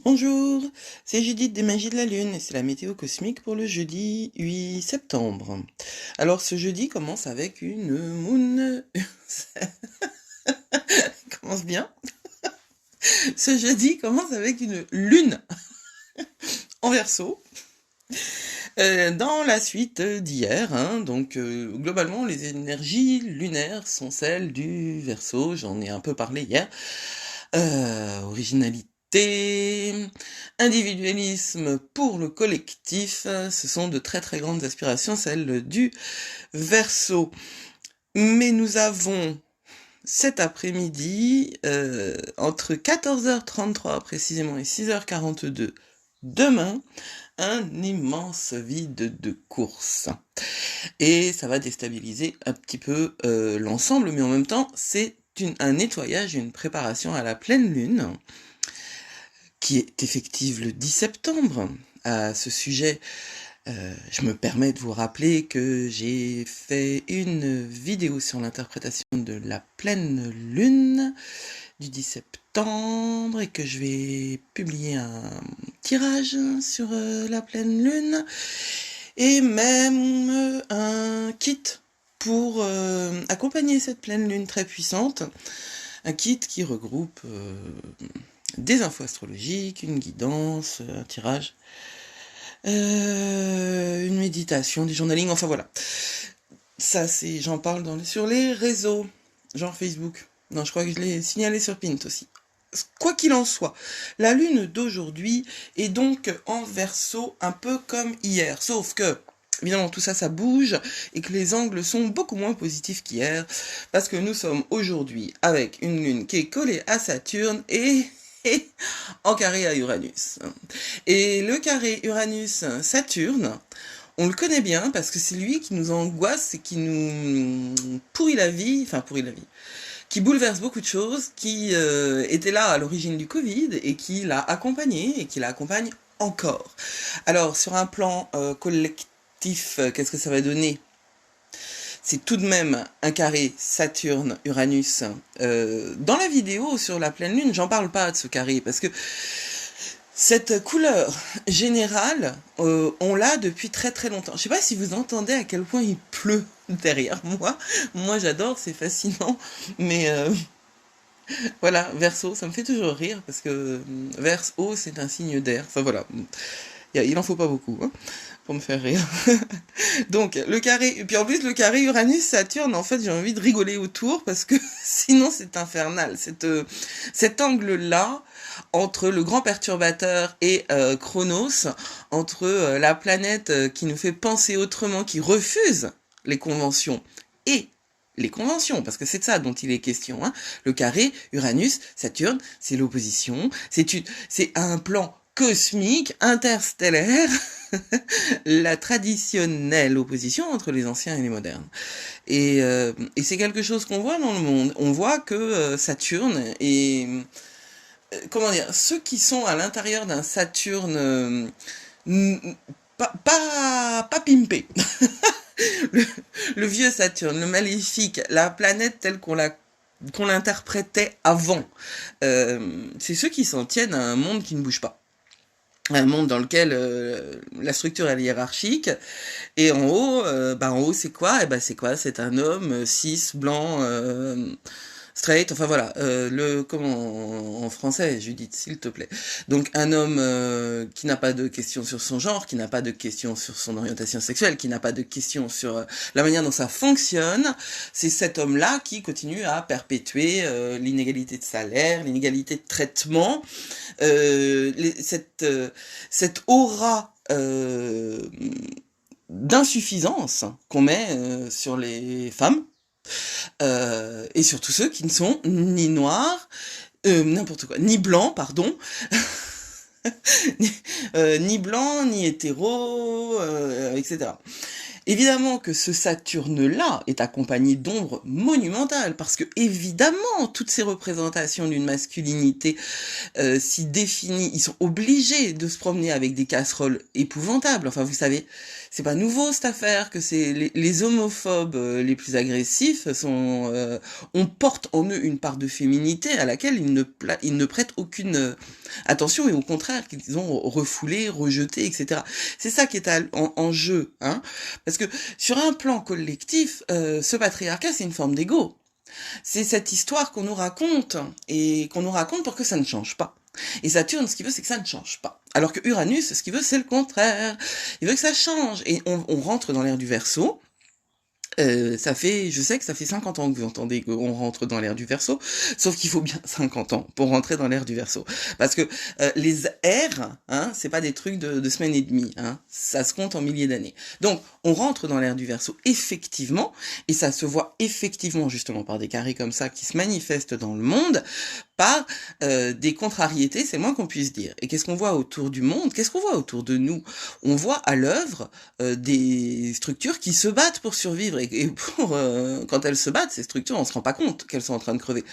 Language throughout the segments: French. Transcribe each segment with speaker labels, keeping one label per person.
Speaker 1: Bonjour, c'est Judith des Magies de la Lune et c'est la météo cosmique pour le jeudi 8 septembre. Alors ce jeudi commence avec une moon... commence bien. Ce jeudi commence avec une lune en Verseau. Dans la suite d'hier, donc globalement les énergies lunaires sont celles du Verseau, j'en ai un peu parlé hier. Originalité, individualisme pour le collectif, ce sont de très très grandes aspirations, celles du Verseau. Mais nous avons cet après-midi, entre 14h33 précisément et 6h42 demain, un immense vide de course. Et ça va déstabiliser un petit peu l'ensemble, mais en même temps, c'est un nettoyage, une préparation à la pleine lune, qui est effective le 10 septembre. À ce sujet, je me permets de vous rappeler que j'ai fait une vidéo sur l'interprétation de la pleine lune du 10 septembre et que je vais publier un tirage sur la pleine lune et même un kit pour accompagner cette pleine lune très puissante, un kit qui regroupe des infos astrologiques, une guidance, un tirage, une méditation, du journaling, enfin voilà. Ça, j'en parle sur les réseaux, genre Facebook. Non, je crois que je l'ai signalé sur Pint aussi. Quoi qu'il en soit, la lune d'aujourd'hui est donc en Verseau un peu comme hier, sauf que évidemment tout ça bouge et que les angles sont beaucoup moins positifs qu'hier parce que nous sommes aujourd'hui avec une lune qui est collée à Saturne et en carré à Uranus. Et le carré Uranus-Saturne, on le connaît bien parce que c'est lui qui nous angoisse et qui nous pourrit la vie, qui bouleverse beaucoup de choses, qui était là à l'origine du Covid et qui l'a accompagné et qui l'accompagne encore. Alors, sur un plan collectif, qu'est-ce que ça va donner ? C'est tout de même un carré Saturne-Uranus. Dans la vidéo sur la pleine lune, j'en parle pas de ce carré parce que cette couleur générale, on l'a depuis très très longtemps. Je sais pas si vous entendez à quel point il pleut derrière moi. Moi j'adore, c'est fascinant. Mais voilà, Verseau, ça me fait toujours rire parce que Verseau c'est un signe d'air. Enfin voilà, il en faut pas beaucoup pour me faire rire. Donc le carré, et puis en plus le carré Uranus-Saturne, en fait j'ai envie de rigoler autour parce que sinon c'est infernal. Cet angle-là, entre le grand perturbateur et Chronos, entre la planète qui nous fait penser autrement, qui refuse les conventions, et les conventions, parce que c'est de ça dont il est question. Le carré Uranus-Saturne, c'est l'opposition, c'est un plan cosmique, interstellaire, la traditionnelle opposition entre les anciens et les modernes. Et c'est quelque chose qu'on voit dans le monde. On voit que Saturne est... comment dire, ceux qui sont à l'intérieur d'un Saturne pas pimpé, le vieux Saturne, le maléfique, la planète telle qu'on l'interprétait avant, c'est ceux qui s'en tiennent à un monde qui ne bouge pas. Un monde dans lequel la structure est hiérarchique et en haut c'est quoi ? C'est un homme cis, blanc, straight, enfin voilà, comment en français, Judith, s'il te plaît. Donc un homme qui n'a pas de questions sur son genre, qui n'a pas de questions sur son orientation sexuelle, qui n'a pas de questions sur la manière dont ça fonctionne, c'est cet homme-là qui continue à perpétuer l'inégalité de salaire, l'inégalité de traitement, cette aura d'insuffisance qu'on met sur les femmes, et surtout ceux qui ne sont ni noirs, n'importe quoi, ni blancs, pardon, ni blancs, ni hétéros, etc. Évidemment que ce Saturne-là est accompagné d'ombres monumentales, parce que évidemment, toutes ces représentations d'une masculinité si définie, ils sont obligés de se promener avec des casseroles épouvantables. Enfin, vous savez, c'est pas nouveau cette affaire, que c'est les homophobes les plus agressifs on porte en eux une part de féminité à laquelle ils ne prêtent aucune attention, et au contraire qu'ils ont refoulé, rejeté, etc. C'est ça qui est en jeu, hein, parce que sur un plan collectif, ce patriarcat, c'est une forme d'ego. C'est cette histoire qu'on nous raconte, et qu'on nous raconte pour que ça ne change pas. Et Saturne, ce qu'il veut, c'est que ça ne change pas. Alors que Uranus, ce qu'il veut, c'est le contraire. Il veut que ça change. Et on rentre dans l'ère du Verseau. Je sais que ça fait 50 ans que vous entendez qu'on rentre dans l'ère du Verseau, sauf qu'il faut bien 50 ans pour rentrer dans l'ère du Verseau. Parce que les ères, hein, c'est pas des trucs de semaines et demie, hein, ça se compte en milliers d'années. Donc, on rentre dans l'ère du Verseau, effectivement, et ça se voit effectivement justement par des carrés comme ça qui se manifestent dans le monde, par des contrariétés, c'est le moins qu'on puisse dire. Et qu'est-ce qu'on voit autour du monde? Qu'est-ce qu'on voit autour de nous? On voit à l'œuvre des structures qui se battent pour survivre, et quand elles se battent, ces structures, on se rend pas compte qu'elles sont en train de crever,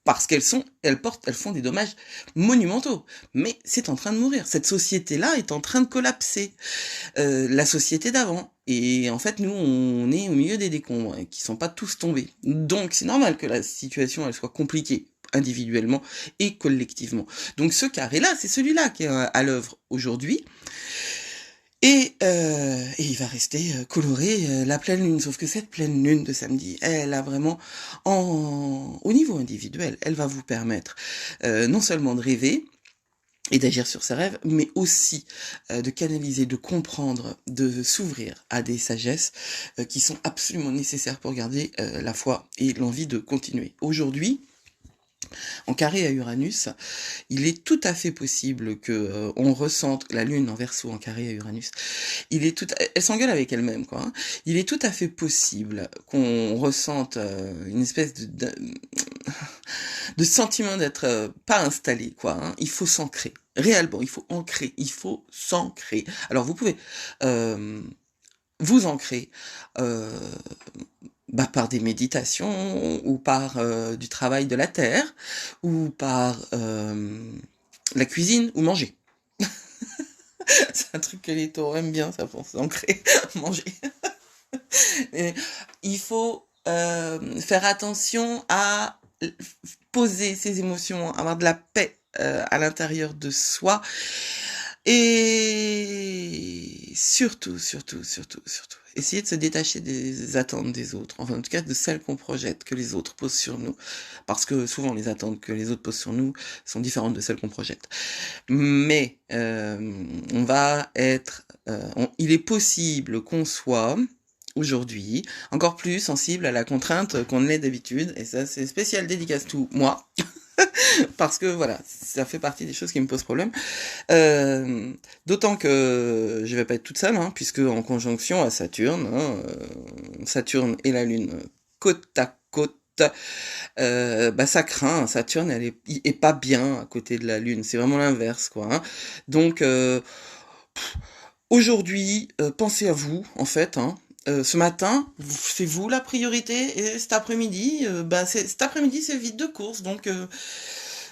Speaker 1: parce elles font des dommages monumentaux. Mais c'est en train de mourir. Cette société-là est en train de collapser. La société d'avant. Et en fait, nous, on est au milieu des décombres, qui sont pas tous tombés. Donc, c'est normal que la situation, elle soit compliquée, individuellement et collectivement. Donc, ce carré-là, c'est celui-là qui est à l'œuvre aujourd'hui. Et il va rester coloré la pleine lune. Sauf que cette pleine lune de samedi, elle a vraiment, au niveau individuel, elle va vous permettre non seulement de rêver et d'agir sur ses rêves, mais aussi de canaliser, de comprendre, de s'ouvrir à des sagesses qui sont absolument nécessaires pour garder la foi et l'envie de continuer. Aujourd'hui, en carré à Uranus, il est tout à fait possible que on ressente la Lune en Verseau en carré à Uranus. Elle s'engueule avec elle-même, quoi. Hein. Il est tout à fait possible qu'on ressente une espèce de sentiment d'être pas installé, quoi. Hein. Il faut s'ancrer. Réellement, il faut ancrer. Il faut s'ancrer. Alors vous pouvez vous ancrer. Par des méditations, ou par du travail de la terre, ou par la cuisine, ou manger. C'est un truc que les taureaux aiment bien, ça, pour s'ancrer, manger. Et il faut faire attention à poser ses émotions, avoir de la paix à l'intérieur de soi, et surtout, essayer de se détacher des attentes des autres, enfin en tout cas de celles qu'on projette, que les autres posent sur nous, parce que souvent les attentes que les autres posent sur nous sont différentes de celles qu'on projette. Mais il est possible qu'on soit aujourd'hui encore plus sensible à la contrainte qu'on l'est d'habitude, et ça c'est spécial dédicace tout moi. Parce que voilà, ça fait partie des choses qui me posent problème. D'autant que je vais pas être toute seule, hein, puisque en conjonction à Saturne, Saturne et la Lune côte à côte, ça craint. Saturne, elle est pas bien à côté de la Lune. C'est vraiment l'inverse, quoi. Hein. Donc aujourd'hui, pensez à vous, en fait. Hein. Ce matin, c'est vous la priorité, et cet après-midi, c'est vide de course, donc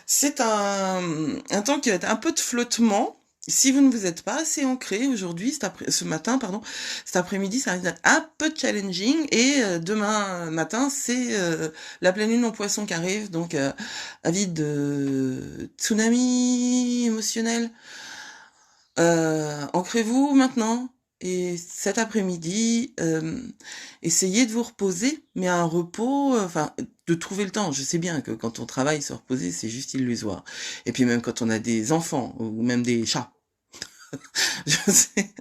Speaker 1: c'est un temps qui va être un peu de flottement. Si vous ne vous êtes pas assez ancré aujourd'hui, ce matin, cet après-midi, ça risque d'être un peu challenging, et demain matin, c'est la pleine lune en Poisson qui arrive, donc avis de tsunami émotionnel. Ancrez-vous maintenant. Et cet après-midi, essayez de vous reposer, mais un repos, de trouver le temps. Je sais bien que quand on travaille, se reposer, c'est juste illusoire. Et puis même quand on a des enfants, ou même des chats, je sais,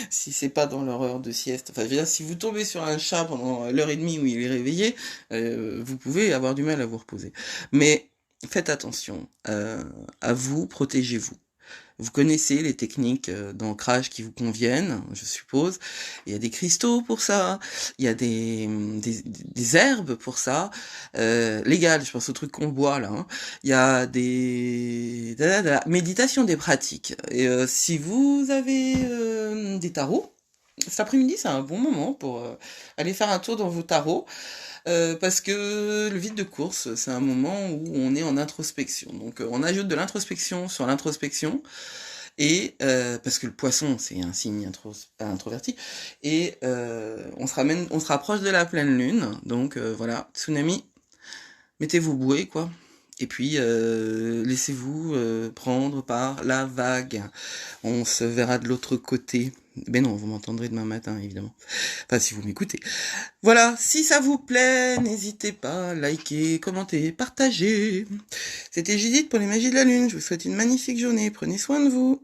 Speaker 1: si c'est pas dans leur heure de sieste, je veux dire, si vous tombez sur un chat pendant l'heure et demie où il est réveillé, vous pouvez avoir du mal à vous reposer. Mais faites attention à vous, protégez-vous. Vous connaissez les techniques d'ancrage qui vous conviennent, je suppose. Il y a des cristaux pour ça, il y a des herbes pour ça, légales, je pense au truc qu'on boit là. Hein. Il y a des méditation, des pratiques. Et si vous avez des tarots, cet après-midi c'est un bon moment pour aller faire un tour dans vos tarots. Parce que le vide de course, c'est un moment où on est en introspection. Donc on ajoute de l'introspection sur l'introspection, Et parce que le poisson, c'est un signe introverti. Et on se rapproche de la pleine lune. Donc voilà, tsunami, mettez-vous bouée, quoi. Et puis, laissez-vous prendre par la vague. On se verra de l'autre côté. Ben non, vous m'entendrez demain matin, évidemment. Enfin, si vous m'écoutez. Voilà, si ça vous plaît, n'hésitez pas à liker, commenter, partager. C'était Judith pour les magies de la lune. Je vous souhaite une magnifique journée. Prenez soin de vous.